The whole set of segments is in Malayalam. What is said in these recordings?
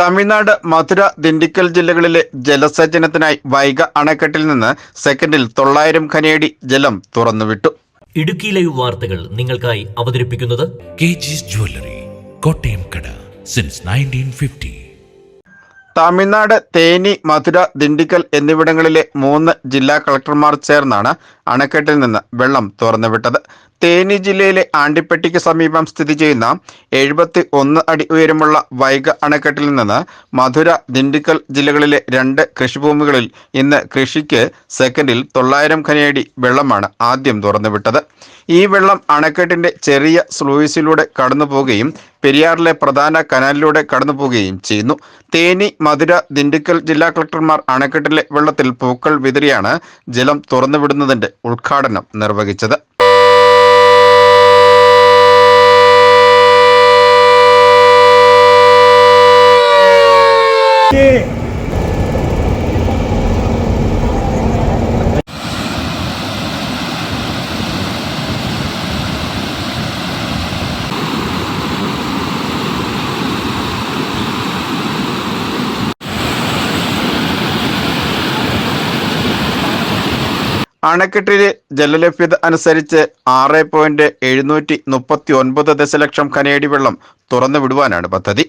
തമിഴ്നാട്, മധുര, ദിണ്ടിക്കൽ ജില്ലകളിലെ ജലസേചനത്തിനായി വൈഗ അണക്കെട്ടിൽ നിന്ന് സെക്കൻഡിൽ 900 ഘനയടി ജലം തുറന്നുവിട്ടു. ഇടുക്കി ലൈവ് വാർത്തകൾ നിങ്ങൾക്കായി അവതരിപ്പിക്കുന്നത് KG's ജ്വല്ലറി, കോട്ടയം കട സിൻസ് 1950. തമിഴ്നാട് തേനി, മധുര, ദിണ്ടിക്കൽ എന്നിവിടങ്ങളിലെ 3 ജില്ലാ കളക്ടർമാർ ചേർന്നാണ് അണക്കെട്ടിൽ നിന്ന് വെള്ളം തുറന്നുവിട്ടത്. തേനി ജില്ലയിലെ ആണ്ടിപ്പെട്ടിക്ക് സമീപം സ്ഥിതി ചെയ്യുന്ന 71 അടി ഉയരമുള്ള വൈഗ അണക്കെട്ടിൽ നിന്ന് മധുര, ദിണ്ടിക്കൽ ജില്ലകളിലെ 2 കൃഷിഭൂമികളിൽ ഇന്ന് കൃഷിക്ക് സെക്കൻഡിൽ 900 ഘനയടി വെള്ളമാണ് ആദ്യം തുറന്നുവിട്ടത്. ഈ വെള്ളം അണക്കെട്ടിന്റെ ചെറിയ സ്ലൂയിസിലൂടെ കടന്നുപോവുകയും പെരിയാറിലെ പ്രധാന കനാലിലൂടെ കടന്നുപോവുകയും ചെയ്യുന്നു. തേനി, മധുര, ദിണ്ടിക്കൽ ജില്ലാ കളക്ടർമാർ അണക്കെട്ടിലെ വെള്ളത്തിൽ പൂക്കൾ വിതറിയാണ് ജലം തുറന്നുവിടുന്നതിന്റെ ഉദ്ഘാടനം നിർവഹിച്ചത്. അണക്കെട്ടിലെ ജലലഭ്യത അനുസരിച്ച് 6.739 ദശലക്ഷം ഘനയടി വെള്ളം തുറന്നുവിടുവാനാണ് പദ്ധതി.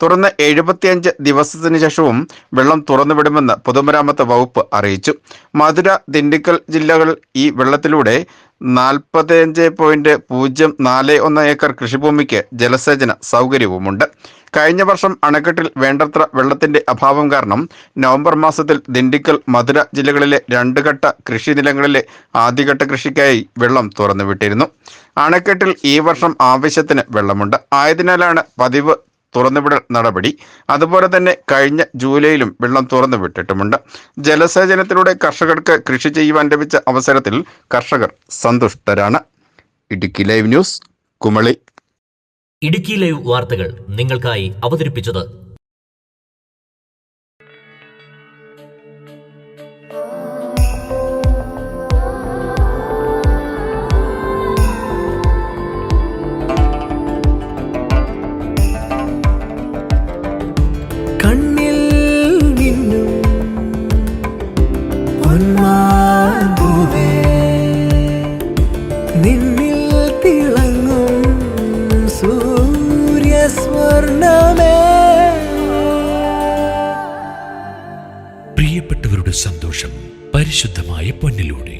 തുറന്ന് 75 ദിവസത്തിന് ശേഷവും വെള്ളം തുറന്നുവിടുമെന്ന് പൊതുമരാമത്ത് വകുപ്പ് അറിയിച്ചു. മധുര, ദിണ്ടിക്കൽ ജില്ലകൾ ഈ വെള്ളത്തിലൂടെ 45.041 ഏക്കർ കൃഷിഭൂമിക്ക് ജലസേചന സൗകര്യവുമുണ്ട്. കഴിഞ്ഞ വർഷം അണക്കെട്ടിൽ വേണ്ടത്ര വെള്ളത്തിന്റെ അഭാവം കാരണം നവംബർ മാസത്തിൽ ദിണ്ടിക്കൽ, മധുര ജില്ലകളിലെ 2 ഘട്ട കൃഷിനിലങ്ങളിലെ ആദ്യഘട്ട കൃഷിക്കായി വെള്ളം തുറന്നുവിട്ടിരുന്നു. അണക്കെട്ടിൽ ഈ വർഷം ആവശ്യത്തിന് വെള്ളമുണ്ട്. ആയതിനാലാണ് പതിവ് തുറന്നുവിടൽ നടപടി. അതുപോലെ തന്നെ കഴിഞ്ഞ ജൂലൈയിലും വെള്ളം തുറന്നുവിട്ടിട്ടുമുണ്ട്. ജലസേചനത്തിലൂടെ കർഷകർക്ക് കൃഷി ചെയ്യുവാൻ ലഭിച്ച അവസരത്തിൽ കർഷകർ സന്തുഷ്ടരാണ്. Idukki live news, Kumily. Idukki live വാർത്തകൾ നിങ്ങൾക്കായി അവതരിപ്പിച്ചത് കണ്ണിൽ നിന്നും പൊന്മാമ്പൂവേ, നിന്നിൽ തിളങ്ങും സൂര്യസ്വർണ്ണമേ. പ്രിയപ്പെട്ടവരുടെ സന്തോഷം പരിശുദ്ധമായ പൊന്നിലൂടെ.